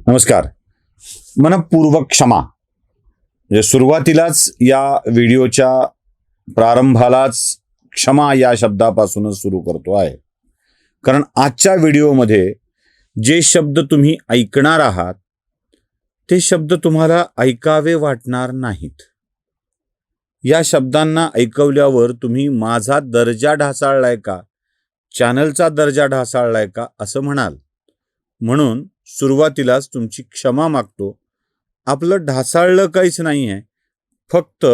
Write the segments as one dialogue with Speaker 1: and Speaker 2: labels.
Speaker 1: नमस्कार. मनपूर्वक क्षमा. म्हणजे सुरुवातीलाच या व्हिडिओच्या प्रारंभालाच क्षमा या शब्दापासूनच सुरू करतो आहे. कारण आजच्या व्हिडिओमध्ये जे शब्द तुम्ही ऐकणार आहात ते शब्द तुम्हाला ऐकावे वाटणार नाहीत. या शब्दांना ऐकवल्यावर तुम्ही माझा दर्जा ढासाळलाय का, चॅनलचा दर्जा ढासाळलाय का असं म्हणाल. म्हणून सुरुवातीलाच तुमची क्षमा मागतो. आपलं ढासाळलं काहीच नाही आहे, फक्त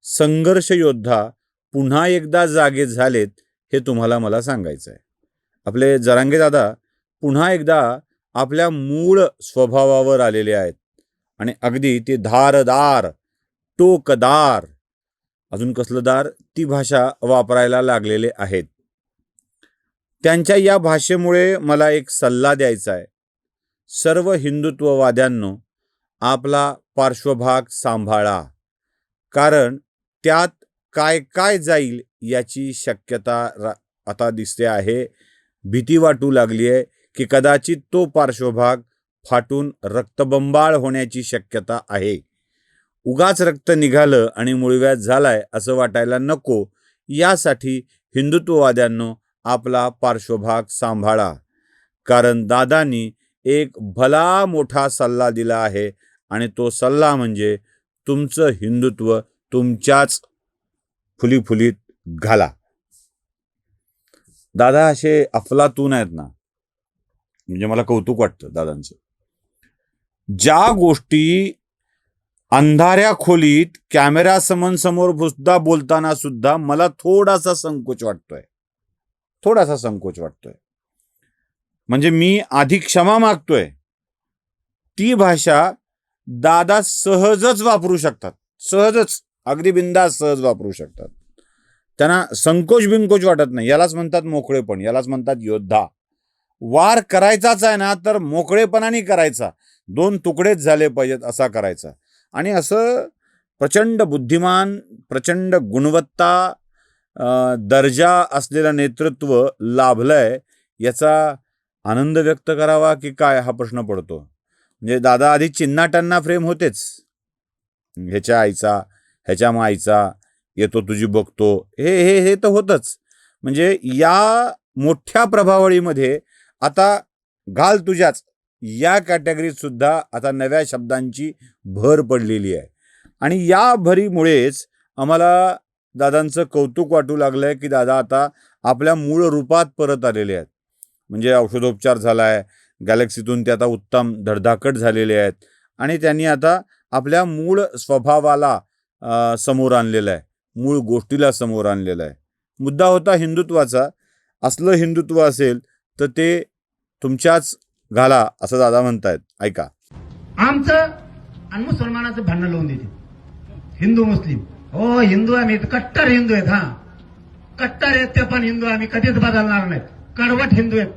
Speaker 1: संघर्ष योद्धा पुन्हा एकदा जागे झालेत हे तुम्हाला मला सांगायचं आहे. आपले जरांगे दादा पुन्हा एकदा आपल्या मूळ स्वभावावर आलेले आहेत आणि अगदी ते धारदार, टोकदार, अजून कसलं दार, ती भाषा वापरायला लागलेले आहेत. त्यांच्या या भाषेमुळे मला एक सल्ला द्यायचा आहे. सर्व हिंदुत्ववाद्यांनो, आपला पार्श्वभाग सांभाळा, कारण त्यात काय काय जाईल याची शक्यता आता दिसते आहे. भीती वाटू लागली आहे की कदाचित तो पार्श्वभाग फाटून रक्तबंबाळ होण्याची शक्यता आहे. उगाच रक्त निघालं आणि मुळव्याध झालाय असं वाटायला नको, यासाठी हिंदुत्ववाद्यांनो आपला पार्श्वभाग सांभाळा. कारण दादांनी एक भला मोठा सल्ला दिला आहे आणि तो सल्ला म्हणजे तुमचं हिंदुत्व तुमच्याच फुलीफुलीत घाला. दादा असे अफलातून आहेत ना, म्हणजे मला कौतुक वाटतं दादांचं. ज्या गोष्टी अंधाऱ्या खोलीत कॅमेरा समोर सुद्धा बोलताना सुद्धा मला थोडासा संकोच वाटतोय. म्हणजे मी आधी क्षमा मागतोय, ती भाषा दादा सहजच वापरू शकतात. सहजच, अगदी बिंदास सहज वापरू शकतात. त्यांना संकोच बिंकोच वाटत नाही. यालाच म्हणतात मोकळेपण, यालाच म्हणतात योद्धा. वार करायचाच आहे ना तर मोकळेपणाने करायचा. दोन तुकडेच झाले पाहिजेत असा करायचा. आणि असं प्रचंड बुद्धिमान, प्रचंड गुणवत्ता, दर्जा असलेलं नेतृत्व लाभलंय, याचा आनंद व्यक्त करावा की काय हा प्रश्न पडतो. म्हणजे दादा आधी चिन्नाटांना फ्रेम होतेच. ह्याच्या आईचा, ह्याच्या माईचा, येतो तुझी बघतो, हे हे हे तर होतच. म्हणजे या मोठ्या प्रभावळीमध्ये आता घाल तुझ्याच या कॅटेगरीत सुद्धा आता नव्या शब्दांची भर पडलेली आहे. आणि या भरीमुळेच आम्हाला दादांचं कौतुक वाटू लागलंय की दादा आता आपल्या मूळ रूपात परत आलेले आहेत. म्हणजे औषधोपचार झाला आहे, गॅलेक्सीतून ते आता उत्तम धडधाकट झालेले आहेत आणि त्यांनी आता आपल्या मूळ स्वभावाला समोर आणलेलं आहे, मूळ गोष्टीला समोर आणलेलं आहे. मुद्दा होता हिंदुत्वाचा. असलं हिंदुत्व असेल तर ते तुमच्याच घाला असं दादा म्हणतायत. ऐका.
Speaker 2: आमचं आणि मुसलमानाचं भांडण लावून देते हिंदू मुस्लिम. हो, हिंदू आम्ही कट्टर हिंदू आहेत. हा, कट्टर आहेत ते, पण हिंदू आम्ही कधीच बदलणार नाहीत. कडवट हिंदू आहेत,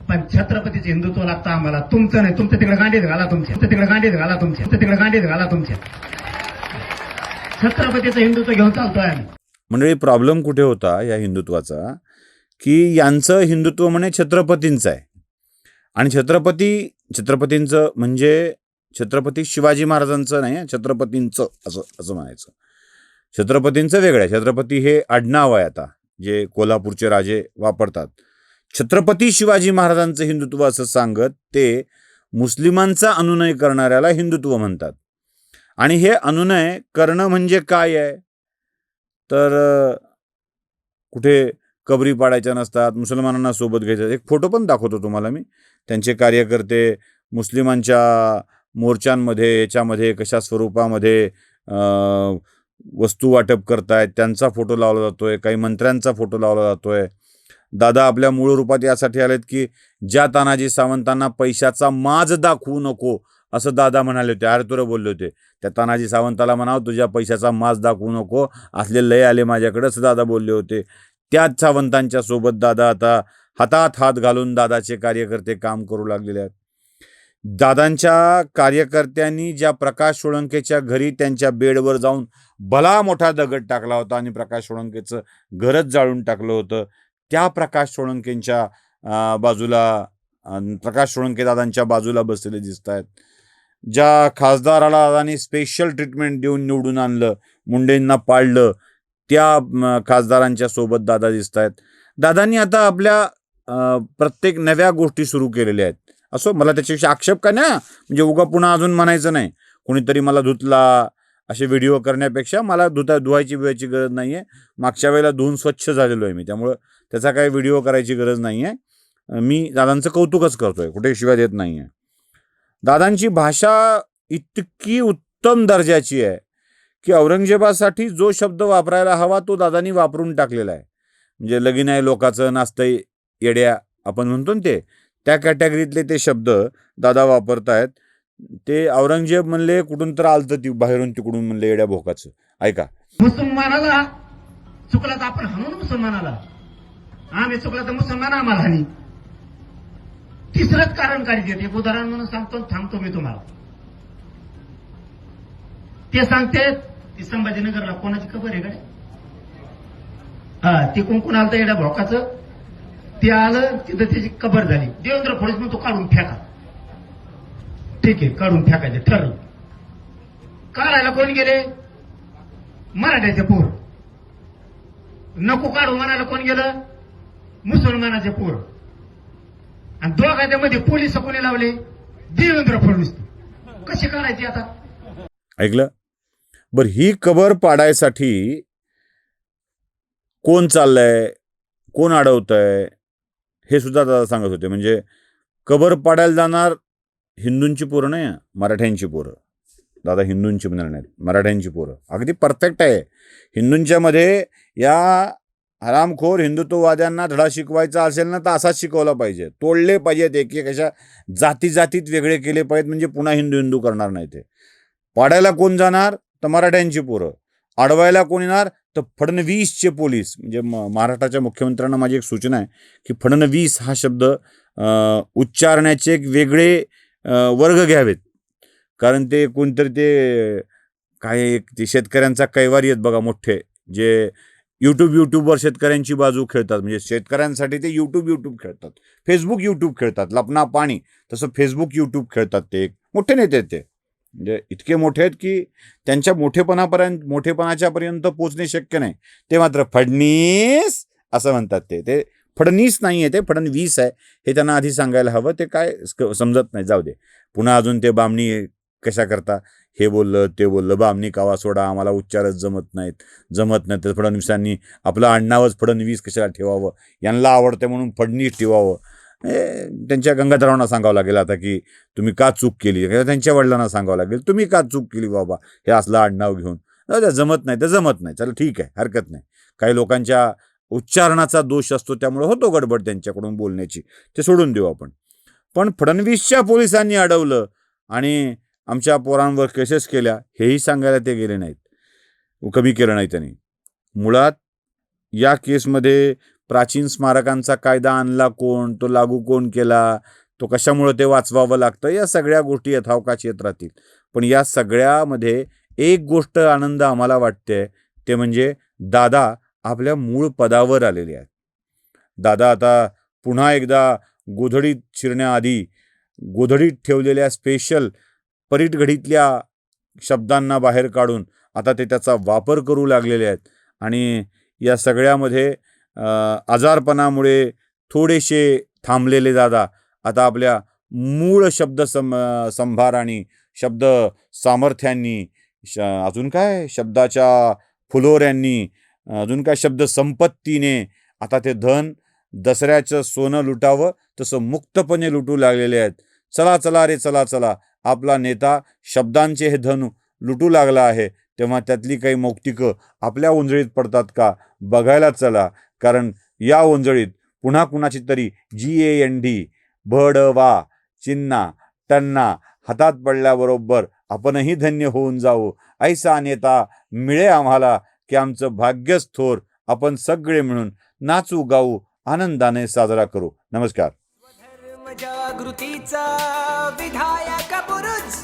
Speaker 2: पण छत्रपतीचं हिंदुत्व लागतं आम्हाला. तुमचं नाही. तुमचं तिकडे गांडीत घाला, तुमच्या छत्रपतीचं हिंदुत्व घेऊन चालतोय आम्ही.
Speaker 1: म्हणजे प्रॉब्लेम कुठे होता या हिंदुत्वाचा, की यांचं हिंदुत्व म्हणे छत्रपतींचं आहे. आणि छत्रपतींचं म्हणजे छत्रपती शिवाजी महाराजांचं नाही, छत्रपतींचं असं म्हणायचं. छत्रपतींचं वेगळं आहे. छत्रपती हे आडनाव आहे आता, जे कोल्हापूरचे राजे वापरतात. छत्रपती शिवाजी महाराजांचं हिंदुत्व असं सांगत ते मुस्लिमांचा अनुनय करणाऱ्याला हिंदुत्व म्हणतात. आणि हे अनुनय करणं म्हणजे काय आहे, तर कुठे कबरी पाडायच्या नसतात, मुसलमानांना सोबत घ्यायचं. एक फोटो पण दाखवतो तुम्हाला मी. त्यांचे कार्यकर्ते मुस्लिमांच्या मोर्चांमध्ये, याच्यामध्ये कशा स्वरूपामध्ये वस्तू वाटप करतायत, त्यांचा फोटो लावला जातोय, काही मंत्र्यांचा फोटो लावला जातोय. दादा आपल्या मूळ रूपात यासाठी आलेत की ज्या तानाजी सावंतांना पैशाचा माज दाखवू नको असं दादा म्हणाले होते. आरतुरे बोलले होते, त्या तानाजी सावंताला म्हणाव तुझ्या पैशाचा माज दाखवू नको, असले लय आले माझ्याकडे, असं दादा बोलले होते. त्याच सावंतांच्या सोबत दादा आता हातात हात घालून दादाचे कार्यकर्ते काम करू लागलेले आहेत. दादांच्या कार्यकर्त्यांनी ज्या प्रकाश सोळंकेच्या घरी त्यांच्या बेडवर जाऊन भला मोठा दगड टाकला होता आणि प्रकाश सोळंकेचं घरच जाळून टाकलं होतं, त्या प्रकाश सोळंकेंच्या बाजूला प्रकाश सोळंके दादांच्या बाजूला बसलेले दिसत आहेत. ज्या खासदाराला दादांनी स्पेशल ट्रीटमेंट देऊन निवडून आणलं, मुंडेंना पाळलं, त्या खासदारांच्या सोबत दादा दिसत आहेत. दादांनी आता आपल्या प्रत्येक नव्या गोष्टी सुरू केलेल्या आहेत. असो, मला त्याच्याविषयी आक्षेप का ना, म्हणजे उगा पुन्हा अजून म्हणायचं नाही कोणीतरी मला धुतला असे व्हिडिओ करण्यापेक्षा मला धुवायची बिवायची गरज नाही आहे. मागच्या वेळेला धुवून स्वच्छ झालेलो आहे मी, त्यामुळं त्याचा काही व्हिडिओ करायची गरज नाही आहे. मी दादांचं कौतुकच करतोय, कुठे शिवाय देत नाही आहे. दादांची भाषा इतकी उत्तम दर्जाची आहे की औरंगजेबासाठी जो शब्द वापरायला हवा तो दादांनी वापरून टाकलेला आहे. म्हणजे लगीन आहे लोकाचं, नाचतंय येड्या आपण म्हणतो ना, त्या कॅटेगरीतले ते शब्द दादा वापरतायत. ते औरंगजेब म्हणले कुठून तर आलतं ती बाहेरून तिकडून म्हणले येड्या भोकाचं. ऐका,
Speaker 2: मुसलमानाला चुकला तर आपण हाणून मुसलमानाला, आम्ही चुकला तर मुसलमान आम्हाला हानी. तिसरंच कारण काढीत एक उदाहरण म्हणून सांगतो, थांबतो मी तुम्हाला. ते सांगते ती संभाजीनगरला कोणाची खबर आहे काय? ते कोण आलं तर येड्या भोकाचं, ते आलं तिथं त्याची कबर झाली. देवेंद्र फडणवीस म्हणतो काढून फेका. ठीक आहे, काढून फेकायचे ठरलं. काढायला कोण गेले? मराठ्याचे पोर. नको काढू म्हणायला कोण गेलं? मुसलमानाचे पोर. आणि दोघांच्या मध्ये पोलीस कोणी लावले? देवेंद्र फडणवीस. कशी काढायची आता?
Speaker 1: ऐकलं? बर, ही कबर पाडायसाठी कोण चाललंय, कोण अडवतंय हे सुद्धा दादा सांगत होते. म्हणजे कबर पाडायला जाणार हिंदूंची पोरं नाही, मराठ्यांची पोरं. दादा हिंदूंची म्हणणार नाहीत, मराठ्यांची पोरं. अगदी परफेक्ट आहे. हिंदूंच्या मध्ये या हरामखोर हिंदुत्ववाद्यांना धडा शिकवायचा असेल ना तर असाच शिकवला पाहिजे. तोडले पाहिजेत, एक अशा जातीत वेगळे केले पाहिजेत, म्हणजे पुन्हा हिंदू करणार नाही. ते पाडायला कोण जाणार तर मराठ्यांची पोरं, अडवायला कोण येणार तर फडणवीसचे पोलीस. म्हणजे महाराष्ट्राच्या मुख्यमंत्र्यांना माझी एक सूचना आहे की फडणवीस हा शब्द उच्चारण्याचे एक वेगळे वर्ग घ्यावेत. कारण ते कोणतरी ते काय ते शेतकऱ्यांचा कैवारी आहेत बघा मोठे, जे यूट्यूबवर शेतकऱ्यांची बाजू खेळतात. म्हणजे शेतकऱ्यांसाठी ते यूट्यूब खेळतात, फेसबुक खेळतात. लपना पाणी तसं फेसबुक खेळतात. ते एक मोठे नेते आहेत. ते म्हणजे इतके मोठे आहेत की त्यांच्या मोठेपणाच्या पर्यंत पोचणे शक्य नाही. ते मात्र फडणीस असं म्हणतात. ते फडणीस नाही आहे, ते फडणवीस आहे. हे त्यांना आधी सांगायला हवं. ते काय समजत नाही. जाऊ दे, पुन्हा अजून ते बामणी कशा करता, हे बोललं ते बोललं, बामणी कावा सोडा, आम्हाला उच्चारच जमत नाहीत. तर फडणवीसांनी आपलं आडनावच फडणवीस कशाला ठेवावं, यांना आवडतं म्हणून फडणीस ठेवावं. त्यांच्या गंगाधरांना सांगावं लागेल आता की तुम्ही का चूक केली. त्यांच्या वडिलांना सांगावं लागेल तुम्ही का चूक केली बाबा हे असलं आडनाव घेऊन. जमत नाही तर जमत नाही, चला ठीक आहे, हरकत नाही. काही लोकांच्या उच्चारणाचा दोष असतो, त्यामुळे होतो गडबड त्यांच्याकडून बोलण्याची, ते सोडून देऊ आपण. पण फडणवीसच्या पोलिसांनी अडवलं आणि आमच्या पोरांवर केसेस केल्या हेही सांगायला ते गेले नाहीत, कमी केलं नाही त्यांनी. मुळात या केसमध्ये प्राचीन स्मारकांचा कायदा आणला कोण, तो लागू कोण केला, तो कशामुळे ते वाचवावं लागतं, या सगळ्या गोष्टी यथावकाश येत राहतील. पण या सगळ्यामध्ये एक गोष्ट आनंद आम्हाला वाटते, ते म्हणजे दादा आपल्या मूळ पदावर आलेले आहेत. दादा आता पुन्हा एकदा गोधडीत शिरण्याआधी गोधडीत ठेवलेल्या स्पेशल परीटघडीतल्या शब्दांना बाहेर काढून आता ते त्याचा वापर करू लागलेले आहेत. आणि या सगळ्यामध्ये आजारपणामुळे थोडेसे थांबलेले दादा आता आपल्या मूळ शब्द संभार आणि शब्द सामर्थ्यांनी, अजून काय शब्दाच्या फुलोऱ्यांनी, अजून काय शब्द संपत्तीने आता ते धन दसऱ्याचं सोनं लुटावं तसं मुक्तपणे लुटू लागलेले आहेत. चला चला रे चला चला, आपला नेता शब्दांचे हे धन लुटू लागला आहे, तेव्हा त्यातली काही मौक्तिकं आपल्या ओंजळीत पडतात का बघायला चला. कारण या ओंजळीत पुन्हा कुणाची तरी GAND भडवा चिन्ना टन्ना हातात पडल्याबरोबर आपणही धन्य होऊन जाऊ. ऐसा नेता मिळे आम्हाला की आमचं भाग्यच थोर. आपण सगळे मिळून नाचू गाऊ आनंदाने साजरा करू. नमस्कार.
Speaker 3: जागृतीचा विधायक बुरुज